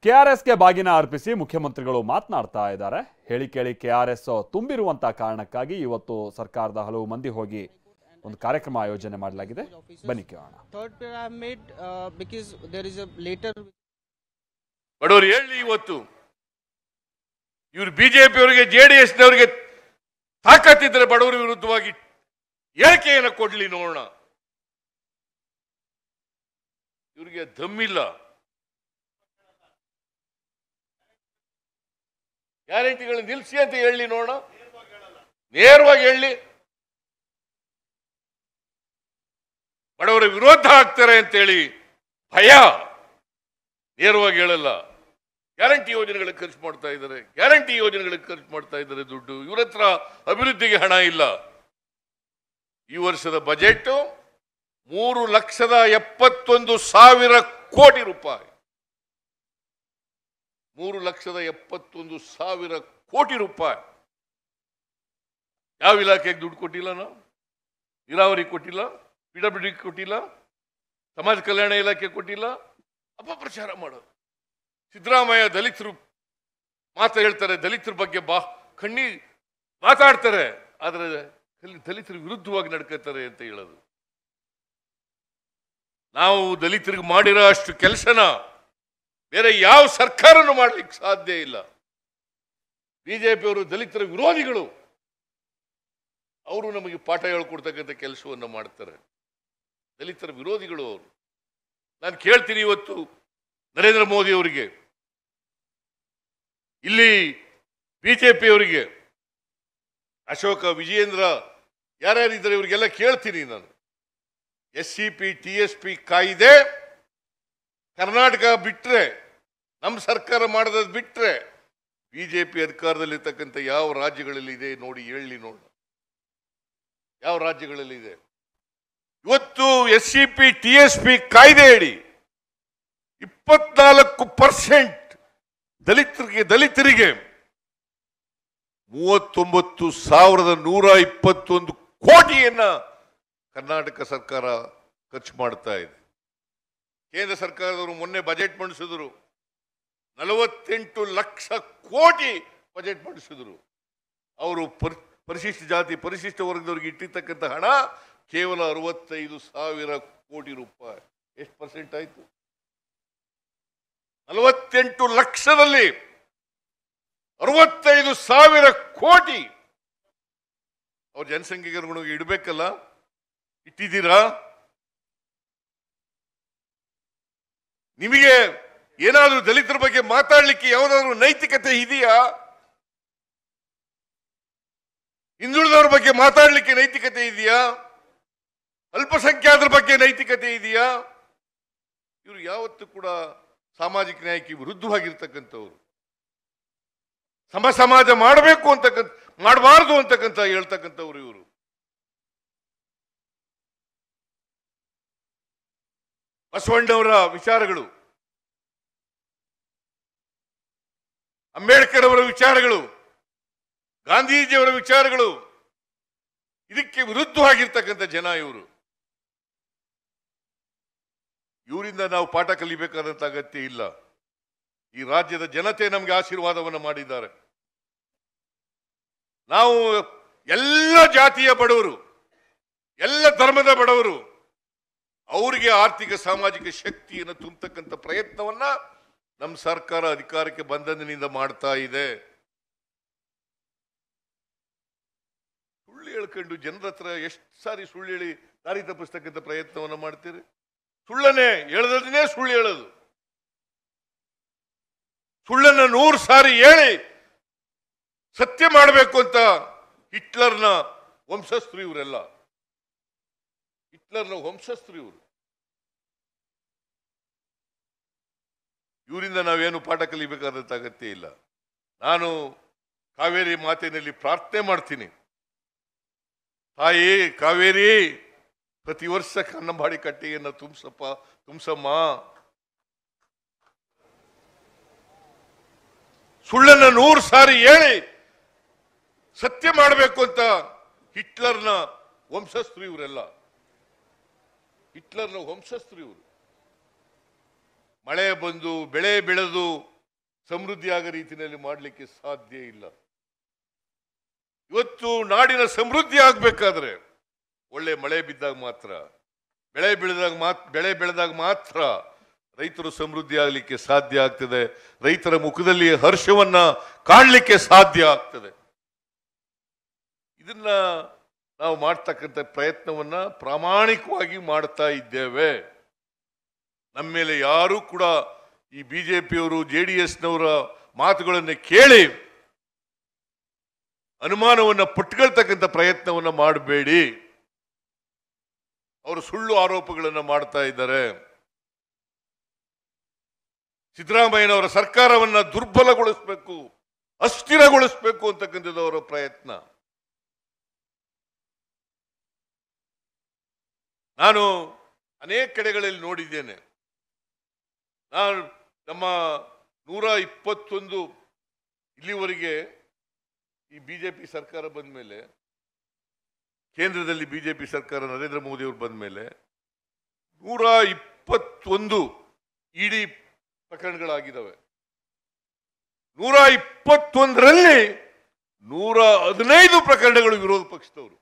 ಕೆಆರ್ಎಸ್ಗೆ ಬಾಗಿನ ಅರ್ಪಿಸಿ ಮುಖ್ಯಮಂತ್ರಿಗಳು ಮಾತನಾಡ್ತಾ ಇದ್ದಾರೆ. ಹೇಳಿ ಕೇಳಿ ಕೆಆರ್ಎಸ್ ತುಂಬಿರುವಂತ ಕಾರಣಕ್ಕಾಗಿ ಇವತ್ತು ಸರ್ಕಾರದ ಹಲವು ಮಂದಿ ಹೋಗಿ ಒಂದು ಕಾರ್ಯಕ್ರಮ ಆಯೋಜನೆ ಮಾಡಲಾಗಿದೆ. ಬನ್ನಿ ಕೇಳೋಣ. ಬಡವರು ಹೇಳಿ ಇವತ್ತು ಇವರು ಬಿಜೆಪಿ ಅವರಿಗೆ ಜೆಡಿಎಸ್ ನವರಿಗೆ ತಾಕತ್ತಿದ್ರೆ ಬಡವರ ವಿರುದ್ಧವಾಗಿ ಹೇಳಿಕೆಯನ್ನು ಕೊಡ್ಲಿ ನೋಡೋಣ. ಇವರಿಗೆ ದಮ್ಮಿಲ್ಲ. ಗ್ಯಾರಂಟಿಗಳನ್ನ ನಿಲ್ಲಿಸಿ ಅಂತ ಹೇಳಿ ನೋಡೋಣ. ನೇರವಾಗಿ ಹೇಳಿ ಬಡವರ ವಿರೋಧ ಆಗ್ತಾರೆ ಅಂತೇಳಿ ಭಯ. ನೇರವಾಗಿ ಹೇಳಲ್ಲ. ಗ್ಯಾರಂಟಿ ಯೋಜನೆಗಳಿಗೆ ಖರ್ಚು ಮಾಡ್ತಾ ಇದ್ದಾರೆ, ಗ್ಯಾರಂಟಿ ಯೋಜನೆಗಳಿಗೆ ಖರ್ಚು ಮಾಡ್ತಾ ಇದ್ದಾರೆ ದುಡ್ಡು. ಇವರ ಹತ್ರ ಅಭಿವೃದ್ಧಿಗೆ ಹಣ ಇಲ್ಲ. ಈ ವರ್ಷದ ಬಜೆಟ್ 3,71,000 ಕೋಟಿ ರೂಪಾಯಿ. 3,71,000 ಕೋಟಿ ರೂಪಾಯಿ. ಯಾವ ಇಲಾಖೆಗೆ ದುಡ್ಡು ಕೊಟ್ಟಿಲ್ಲ? ನಾವು ನೀರಾವರಿ ಕೊಟ್ಟಿಲ್ಲ, PWD ಕೊಟ್ಟಿಲ್ಲ, ಸಮಾಜ ಕಲ್ಯಾಣ ಇಲಾಖೆ ಕೊಟ್ಟಿಲ್ಲ. ಅಪಪ್ರಚಾರ ಮಾಡೋದು. ಸಿದ್ದರಾಮಯ್ಯ ದಲಿತರು ಹೇಳ್ತಾರೆ, ದಲಿತರ ಬಗ್ಗೆ ಕಣ್ಣಿ ಮಾತಾಡ್ತಾರೆ, ಆದರೆ ದಲಿತರ ವಿರುದ್ಧವಾಗಿ ನಡ್ಕೋತಾರೆ ಅಂತ ಹೇಳೋದು. ನಾವು ದಲಿತರಿಗೆ ಮಾಡಿರೋ ಅಷ್ಟು ಕೆಲಸನ ಬೇರೆ ಯಾವ ಸರ್ಕಾರನೂ ಮಾಡ್ಲಿಕ್ಕೆ ಸಾಧ್ಯ ಇಲ್ಲ. ಬಿಜೆಪಿಯವರು ದಲಿತರ ವಿರೋಧಿಗಳು. ಅವರು ನಮಗೆ ಪಾಠ ಹೇಳ್ಕೊಡ್ತಕ್ಕಂಥ ಕೆಲಸವನ್ನು ಮಾಡ್ತಾರೆ. ದಲಿತರ ವಿರೋಧಿಗಳು ಅವರು. ನಾನು ಕೇಳ್ತೀನಿ ಇವತ್ತು ನರೇಂದ್ರ ಮೋದಿ ಅವರಿಗೆ, ಇಲ್ಲಿ ಬಿಜೆಪಿಯವರಿಗೆ, ಅಶೋಕ, ವಿಜಯೇಂದ್ರ ಯಾರ್ಯಾರಿದ್ದಾರೆ ಇವರಿಗೆಲ್ಲ ಕೇಳ್ತೀನಿ ನಾನು. SCP TSP ಕಾಯ್ದೆ ಕರ್ನಾಟಕ ಬಿಟ್ರೆ, ನಮ್ಮ ಸರ್ಕಾರ ಮಾಡೋದ್ ಬಿಟ್ರೆ ಬಿಜೆಪಿ ಅಧಿಕಾರದಲ್ಲಿರ್ತಕ್ಕಂಥ ಯಾವ ರಾಜ್ಯಗಳಲ್ಲಿ ಇದೆ ನೋಡಿ, ಹೇಳಿ ನೋಡ. ಯಾವ ರಾಜ್ಯಗಳಲ್ಲಿ ಇದೆ? ಇವತ್ತು SCP TSP ಕಾಯ್ದೆ ಹೇಳಿ 24% ದಲಿತರಿಗೆ 39,121 ಕೋಟಿಯನ್ನ ಕರ್ನಾಟಕ ಸರ್ಕಾರ ಖರ್ಚು ಮಾಡ್ತಾ ಇದೆ. ಕೇಂದ್ರ ಸರ್ಕಾರದವರು ಮೊನ್ನೆ ಬಜೆಟ್ ಮಂಡಿಸಿದ್ರು, 48 ಲಕ್ಷ ಕೋಟಿ ಬಜೆಟ್ ಮಂಡಿಸಿದ್ರು. ಅವರು ಪರಿಶಿಷ್ಟ ಜಾತಿ, ಪರಿಶಿಷ್ಟ ವರ್ಗದವರಿಗೆ ಇಟ್ಟಿರ್ತಕ್ಕಂಥ ಹಣ ಕೇವಲ 65,000 ಕೋಟಿ ರೂಪಾಯಿ. ಎಷ್ಟು ಪರ್ಸೆಂಟ್ ಆಯ್ತು? 48 ಲಕ್ಷದಲ್ಲಿ 65,000 ಕೋಟಿ ಅವ್ರ ಜನಸಂಖ್ಯೆಗೆ ಅನುಗುಣವಾಗಿ ಇಡಬೇಕಲ್ಲ. ಇಟ್ಟಿದ್ದೀರಾ? ನಿಮಗೆ ಏನಾದರೂ ದಲಿತರ ಬಗ್ಗೆ ಮಾತಾಡ್ಲಿಕ್ಕೆ ಯಾವುದಾದ್ರೂ ನೈತಿಕತೆ ಇದೆಯಾ? ಹಿಂದುಳಿದವರ ಬಗ್ಗೆ ಮಾತಾಡ್ಲಿಕ್ಕೆ ನೈತಿಕತೆ ಇದೆಯಾ? ಅಲ್ಪಸಂಖ್ಯಾತರ ಬಗ್ಗೆ ನೈತಿಕತೆ ಇದೆಯಾ? ಇವರು ಯಾವತ್ತೂ ಕೂಡ ಸಾಮಾಜಿಕ ನ್ಯಾಯಕ್ಕೆ ವಿರುದ್ಧವಾಗಿರ್ತಕ್ಕಂಥವ್ರು. ಸಮಾಜ ಮಾಡಬೇಕು ಅಂತಕ್ಕಂಥ, ಮಾಡಬಾರದು ಅಂತಕ್ಕಂಥ ಹೇಳ್ತಕ್ಕಂಥವ್ರು ಇವರು. ಬಸವಣ್ಣವರ ವಿಚಾರಗಳು, ಅಂಬೇಡ್ಕರ್ ಅವರ ವಿಚಾರಗಳು, ಗಾಂಧೀಜಿಯವರ ವಿಚಾರಗಳು, ಇದಕ್ಕೆ ವಿರುದ್ಧವಾಗಿರ್ತಕ್ಕಂಥ ಜನ ಇವರು. ಇವರಿಂದ ನಾವು ಪಾಠ ಕಲಿಬೇಕಾದಂತ ಅಗತ್ಯ ಇಲ್ಲ. ಈ ರಾಜ್ಯದ ಜನತೆ ನಮಗೆ ಆಶೀರ್ವಾದವನ್ನು ಮಾಡಿದ್ದಾರೆ. ನಾವು ಎಲ್ಲ ಜಾತಿಯ ಬಡವರು, ಎಲ್ಲ ಧರ್ಮದ ಬಡವರು, ಅವರಿಗೆ ಆರ್ಥಿಕ ಸಾಮಾಜಿಕ ಶಕ್ತಿಯನ್ನು ತುಂಬತಕ್ಕಂಥ ಪ್ರಯತ್ನವನ್ನ ನಮ್ಮ ಸರ್ಕಾರ ಅಧಿಕಾರಕ್ಕೆ ಬಂದಂದಿನಿಂದ ಮಾಡ್ತಾ ಇದೆ. ಸುಳ್ಳು ಹೇಳ್ಕೊಂಡು ಜನರ ಹತ್ರ ಎಷ್ಟು ಸಾರಿ ಸುಳ್ಳು ಹೇಳಿ ದಾರಿ ತಪ್ಪಿಸ್ತಕ್ಕಂಥ ಪ್ರಯತ್ನವನ್ನು ಮಾಡ್ತೀರಿ? ಸುಳ್ಳನ್ನೇ ಹೇಳದನ್ನೇ ಸುಳ್ಳು ಹೇಳೋದು. ಸುಳ್ಳನ್ನ 100 ಸಾರಿ ಹೇಳಿ ಸತ್ಯ ಮಾಡಬೇಕು ಅಂತ ಹಿಟ್ಲರ್ನ ವಂಶಸ್ಥರು ಇವರೆಲ್ಲ. ಹಿಟ್ಲರ್ನ ವಂಶಸ್ಥರು ಇವರು. ಇವರಿಂದ ನಾವೇನು ಪಾಠ ಕಲಿಬೇಕಾದಂತ ಅಗತ್ಯ ಇಲ್ಲ. ನಾನು ಕಾವೇರಿ ಮಾತಿನಲ್ಲಿ ಪ್ರಾರ್ಥನೆ ಮಾಡ್ತೀನಿ, ತಾಯಿ ಕಾವೇರಿ, ಪ್ರತಿ ವರ್ಷ ಕನ್ನಂಬಾಡಿ ಕಟ್ಟೆಯನ್ನು ತುಂಬಿಸಮ್ಮ. ಸುಳ್ಳನ್ನ 100 ಸಾರಿ ಹೇಳಿ ಸತ್ಯ ಮಾಡಬೇಕು ಅಂತ ಹಿಟ್ಲರ್ನ ವಂಶಸ್ಥರು ಇವರೆಲ್ಲ. ಹಿಟ್ಲರ್ನ ವಂಶಸ್ಥರು ಇವರು. ಮಳೆ ಬಂದು ಬೆಳೆ ಬೆಳೆದು ಸಮೃದ್ಧಿಯಾಗ ರೀತಿಯಲ್ಲಿ ಮಾಡಲಿಕ್ಕೆ ಸಾಧ್ಯ ಇಲ್ಲ. ಇವತ್ತು ನಾಡಿನ ಸಮೃದ್ಧಿ ಆಗ್ಬೇಕಾದ್ರೆ ಒಳ್ಳೆ ಮಳೆ ಬಿದ್ದಾಗ ಮಾತ್ರ, ಬೆಳೆ ಬೆಳೆದಾಗ ಮಾತ್ರ ರೈತರು ಸಮೃದ್ಧಿ ಆಗಲಿಕ್ಕೆ ಸಾಧ್ಯ ಆಗ್ತದೆ. ರೈತರ ಮುಖದಲ್ಲಿ ಹರ್ಷವನ್ನ ಕಾಣಲಿಕ್ಕೆ ಸಾಧ್ಯ ಆಗ್ತದೆ. ಇದನ್ನ ನಾವು ಮಾಡ್ತಕ್ಕಂಥ ಪ್ರಯತ್ನವನ್ನ ಪ್ರಾಮಾಣಿಕವಾಗಿ ಮಾಡ್ತಾ ಇದ್ದೇವೆ. ನಮ್ಮ ಮೇಲೆ ಯಾರು ಕೂಡ ಈ ಬಿಜೆಪಿಯವರು JDSನವರ ಮಾತುಗಳನ್ನು ಕೇಳಿ ಅನುಮಾನವನ್ನ ಪಟ್ಟುಕೊಳ್ತಕ್ಕಂಥ ಪ್ರಯತ್ನವನ್ನ ಮಾಡಬೇಡಿ. ಅವರು ಸುಳ್ಳು ಆರೋಪಗಳನ್ನು ಮಾಡ್ತಾ ಇದ್ದಾರೆ. ಸಿದ್ದರಾಮಯ್ಯನವರ ಸರ್ಕಾರವನ್ನ ದುರ್ಬಲಗೊಳಿಸಬೇಕು, ಅಸ್ಥಿರಗೊಳಿಸಬೇಕು ಅಂತಕ್ಕಂಥದ್ದು ಅವರ ಪ್ರಯತ್ನ. ನಾನು ಅನೇಕ ಕಡೆಗಳಲ್ಲಿ ನೋಡಿದ್ದೇನೆ. ನಾನು ನಮ್ಮ 121 ಇಲ್ಲಿವರೆಗೆ ಈ ಬಿಜೆಪಿ ಸರ್ಕಾರ ಬಂದ ಮೇಲೆ, ಕೇಂದ್ರದಲ್ಲಿ ಬಿಜೆಪಿ ಸರ್ಕಾರ ನರೇಂದ್ರ ಮೋದಿ ಅವರು ಬಂದ ಮೇಲೆ 121 ಇಡಿ ಪ್ರಕರಣಗಳಾಗಿದ್ದಾವೆ. 121ರಲ್ಲಿ 115 ಪ್ರಕರಣಗಳು ವಿರೋಧ ಪಕ್ಷದವರು.